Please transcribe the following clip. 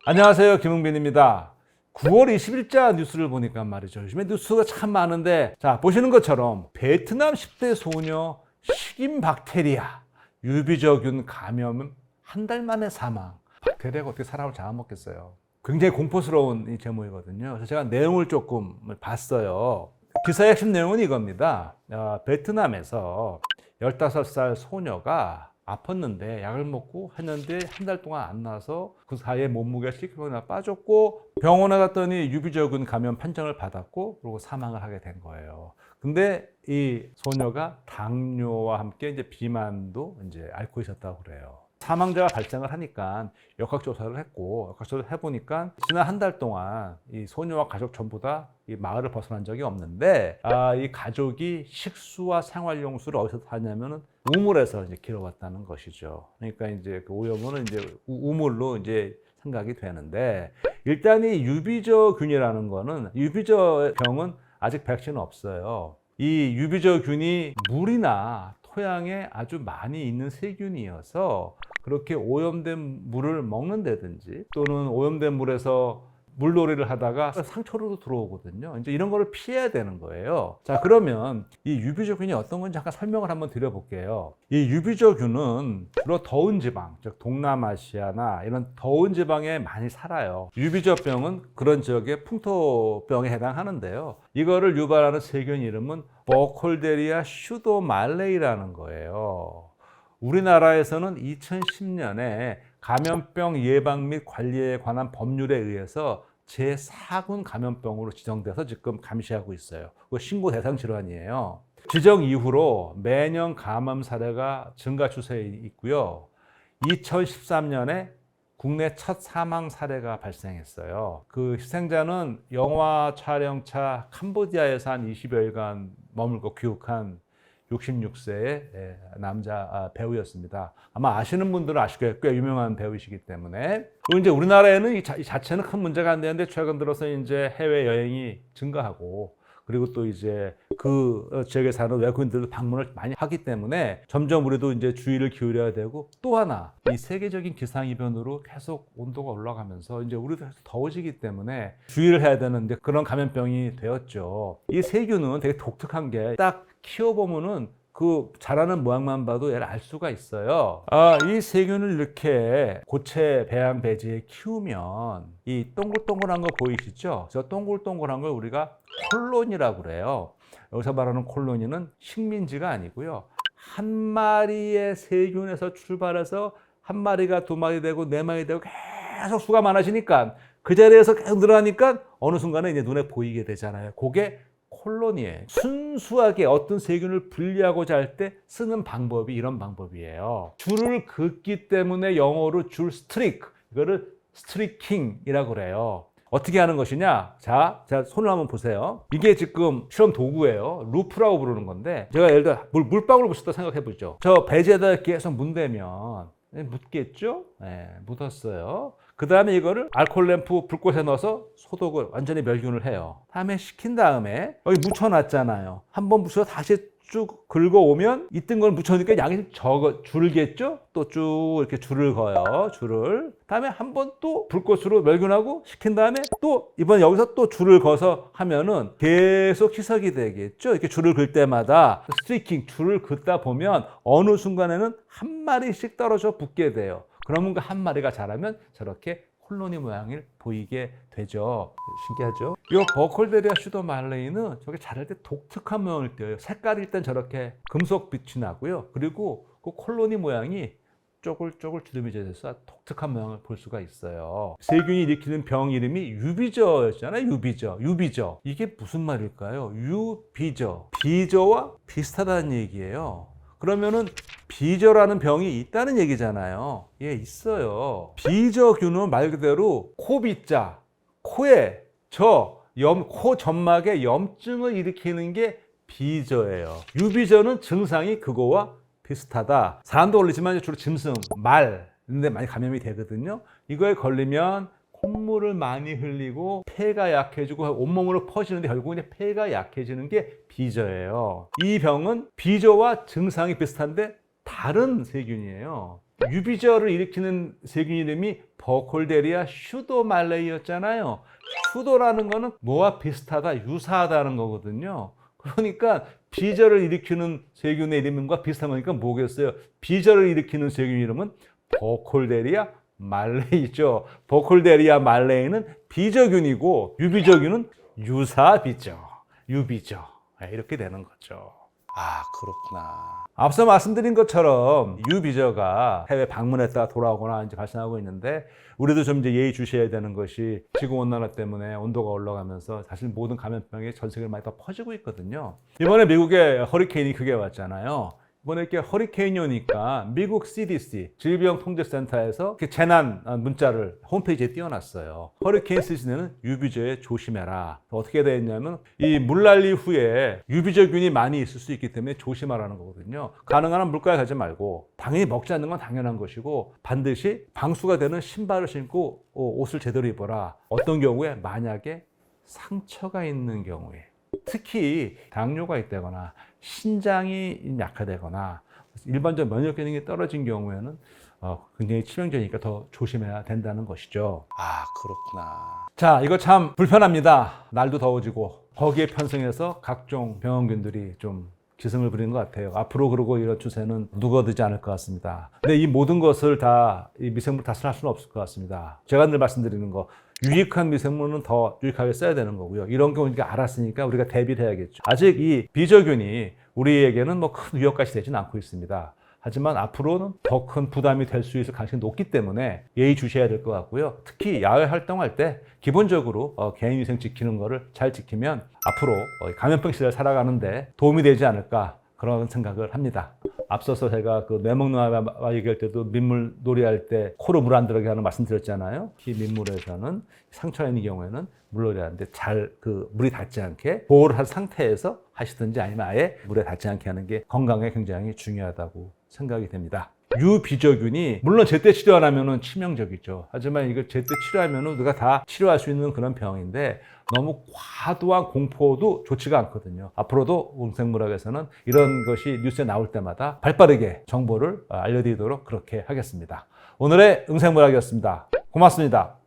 안녕하세요, 김흥빈입니다. 9월 20일자 뉴스를 보니까 말이죠. 요즘에 뉴스가 참 많은데, 자, 보시는 것처럼 베트남 10대 소녀 식인 박테리아 유비저균 감염 한 달 만에 사망. 박테리아가 어떻게 사람을 잡아먹겠어요? 굉장히 공포스러운 이 제목이거든요. 그래서 제가 내용을 조금 봤어요. 기사의 핵심 내용은 이겁니다. 베트남에서 15살 소녀가 아팠는데 약을 먹고 했는데 한 달 동안 안 나서 그 사이에 몸무게가 10kg나 빠졌고 병원에 갔더니 유비저균 감염 판정을 받았고 그리고 사망을 하게 된 거예요. 근데 이 소녀가 당뇨와 함께 이제 비만도 이제 앓고 있었다고 그래요. 사망자가 발생을 하니까 역학조사를 했고 역학조사를 해보니까 지난 한 달 동안 이 소녀와 가족 전부 다 이 마을을 벗어난 적이 없는데 이 가족이 식수와 생활용수를 어디서 사냐면은 우물에서 이제 길어왔다는 것이죠. 그러니까 이제 그 오염은 이제 우물로 이제 생각이 되는데 일단 이 유비저균이라는 거는 유비저병은 아직 백신은 없어요. 이 유비저균이 물이나 토양에 아주 많이 있는 세균이어서 그렇게 오염된 물을 먹는다든지 또는 오염된 물에서 물놀이를 하다가 상처로도 들어오거든요. 이제 이런 거를 피해야 되는 거예요. 자, 그러면 이 유비저균이 어떤 건지 잠깐 설명을 한번 드려볼게요. 이 유비저균은 주로 더운 지방, 즉 동남아시아나 이런 더운 지방에 많이 살아요. 유비저병은 그런 지역의 풍토병에 해당하는데요. 이거를 유발하는 세균 이름은 버콜데리아 슈도말레이라는 거예요. 우리나라에서는 2010년에 감염병 예방 및 관리에 관한 법률에 의해서 제4군 감염병으로 지정돼서 지금 감시하고 있어요. 그 신고 대상 질환이에요. 지정 이후로 매년 감염 사례가 증가 추세에 있고요. 2013년에 국내 첫 사망 사례가 발생했어요. 그 희생자는 영화 촬영차 캄보디아에서 한 20여일간 머물고 귀국한 66세의 남자 배우였습니다. 아마 아시는 분들은 아시겠고요. 꽤 유명한 배우이시기 때문에. 그리고 이제 우리나라에는 이 자체는 큰 문제가 안 되는데 최근 들어서 이제 해외 여행이 증가하고 그리고 또 이제 그 지역에 사는 외국인들도 방문을 많이 하기 때문에 점점 우리도 이제 주의를 기울여야 되고 또 하나 이 세계적인 기상이변으로 계속 온도가 올라가면서 이제 우리도 계속 더워지기 때문에 주의를 해야 되는데 그런 감염병이 되었죠. 이 세균은 되게 독특한 게 딱 키워보면은 그 자라는 모양만 봐도 얘를 알 수가 있어요. 이 세균을 이렇게 고체 배양 배지에 키우면 이 동글동글한 거 보이시죠? 저 동글동글한 걸 우리가 콜로니라고 그래요. 여기서 말하는 콜로니는 식민지가 아니고요. 한 마리의 세균에서 출발해서 한 마리가 두 마리 되고 네 마리 되고 계속 수가 많아지니까 그 자리에서 계속 늘어나니까 어느 순간에 이제 눈에 보이게 되잖아요. 그게 콜로니에 순수하게 어떤 세균을 분리하고자 할 때 쓰는 방법이 이런 방법이에요. 줄을 긋기 때문에 영어로 줄 스트릭, 이거를 스트리킹이라고 그래요. 어떻게 하는 것이냐? 자, 손을 한번 보세요. 이게 지금 실험 도구예요. 루프라고 부르는 건데 제가 예를 들어 물방울 붙였다 생각해 보죠. 저 배지에다 계속 문대면 묻겠죠? 네, 묻었어요. 그 다음에 이거를 알코올 램프 불꽃에 넣어서 소독을 완전히 멸균을 해요. 다음에 식힌 다음에 여기 묻혀놨잖아요. 한번 묻혀서 다시 쭉 긁어오면 이뜬 걸 묻혀놓으니까 양이 줄겠죠? 또 쭉 이렇게 줄을 그어요. 줄을. 다음에 한 번 또 불꽃으로 멸균하고 식힌 다음에 또 이번 여기서 또 줄을 그어서 하면은 계속 희석이 되겠죠? 이렇게 줄을 긋 때마다 스트리킹 줄을 긋다 보면 어느 순간에는 한 마리씩 떨어져 붙게 돼요. 그러면 그 한 마리가 자라면 저렇게 콜로니 모양을 보이게 되죠. 신기하죠? 이 버콜데리아 슈도말레이는 저게 자랄 때 독특한 모양을 띄어요. 색깔이 일단 저렇게 금속빛이 나고요. 그리고 그 콜로니 모양이 쪼글쪼글 주름이 져서 독특한 모양을 볼 수가 있어요. 세균이 일으키는 병 이름이 유비저였잖아요. 유비저. 이게 무슨 말일까요? 유비저. 비저와 비슷하다는 얘기예요. 그러면은 비저라는 병이 있다는 얘기잖아요. 예, 있어요. 비저균은 말 그대로 코비자, 코에 코 점막에 염증을 일으키는 게 비저예요. 유비저는 증상이 그거와 비슷하다. 사람도 걸리지만 주로 짐승, 말 이런데 많이 감염이 되거든요. 이거에 걸리면 콧물을 많이 흘리고 폐가 약해지고 온몸으로 퍼지는데 결국은 폐가 약해지는 게 비저예요. 이 병은 비저와 증상이 비슷한데 다른 세균이에요. 유비저를 일으키는 세균 이름이 버콜데리아 슈도말레이였잖아요. 슈도라는 거는 뭐와 비슷하다, 유사하다는 거거든요. 그러니까 비절을 일으키는 세균의 이름과 비슷한 거니까 뭐겠어요? 비절을 일으키는 세균 이름은 버콜데리아 말레이죠. 버콜데리아 말레이는 비저균이고 유비저균은 유사비죠. 유비죠. 이렇게 되는 거죠. 아, 그렇구나. 앞서 말씀드린 것처럼 유비저가 해외 방문했다가 돌아오거나 이제 발생하고 있는데, 우리도 좀 이제 예의 주셔야 되는 것이 지구 온난화 때문에 온도가 올라가면서 사실 모든 감염병이 전 세계를 많이 더 퍼지고 있거든요. 이번에 미국에 허리케인이 크게 왔잖아요. 이번에 이렇게 허리케인이 오니까 미국 CDC 질병통제센터에서 재난 문자를 홈페이지에 띄워놨어요. 허리케인 시즌에는 유비저에 조심해라. 어떻게 되어 있냐면 이 물난리 후에 유비저균이 많이 있을 수 있기 때문에 조심하라는 거거든요. 가능한 한 물가에 가지 말고, 당연히 먹지 않는 건 당연한 것이고, 반드시 방수가 되는 신발을 신고 옷을 제대로 입어라. 어떤 경우에? 만약에 상처가 있는 경우에, 특히 당뇨가 있다거나 신장이 약화되거나 일반적 면역 기능이 떨어진 경우에는 굉장히 치명적이니까 더 조심해야 된다는 것이죠. 아, 그렇구나. 자, 이거 참 불편합니다. 날도 더워지고 거기에 편승해서 각종 병원균들이 좀 기승을 부리는 것 같아요. 앞으로 그러고 이런 추세는 누거드지 않을 것 같습니다. 근데 이 모든 것을 다, 이 미생물 탓을 할 수는 없을 것 같습니다. 제가 늘 말씀드리는 거, 유익한 미생물은 더 유익하게 써야 되는 거고요. 이런 경우니까 알았으니까 우리가 대비를 해야겠죠. 아직 이 비저균이 우리에게는 뭐 큰 위협까지 되지는 않고 있습니다. 하지만 앞으로는 더 큰 부담이 될 수 있을 가능성이 높기 때문에 예의 주셔야 될 것 같고요. 특히 야외 활동할 때 기본적으로 개인위생 지키는 거를 잘 지키면 앞으로 감염병 시대를 살아가는데 도움이 되지 않을까, 그런 생각을 합니다. 앞서서 제가 그 뇌먹노화 얘기할 때도 민물 놀이할 때 코로 물 안 들어가게 하는 말씀드렸잖아요. 이 민물에서는 상처가 있는 경우에는 물놀이 하는데 잘 물이 닿지 않게 보호를 한 상태에서 하시든지, 아니면 아예 물에 닿지 않게 하는 게 건강에 굉장히 중요하다고 생각이 됩니다. 유비저균이 물론 제때 치료 안 하면은 치명적이죠. 하지만 이걸 제때 치료하면은 우리가 다 치료할 수 있는 그런 병인데, 너무 과도한 공포도 좋지가 않거든요. 앞으로도 음생물학에서는 이런 것이 뉴스에 나올 때마다 발빠르게 정보를 알려드리도록 그렇게 하겠습니다. 오늘의 음생물학이었습니다. 고맙습니다.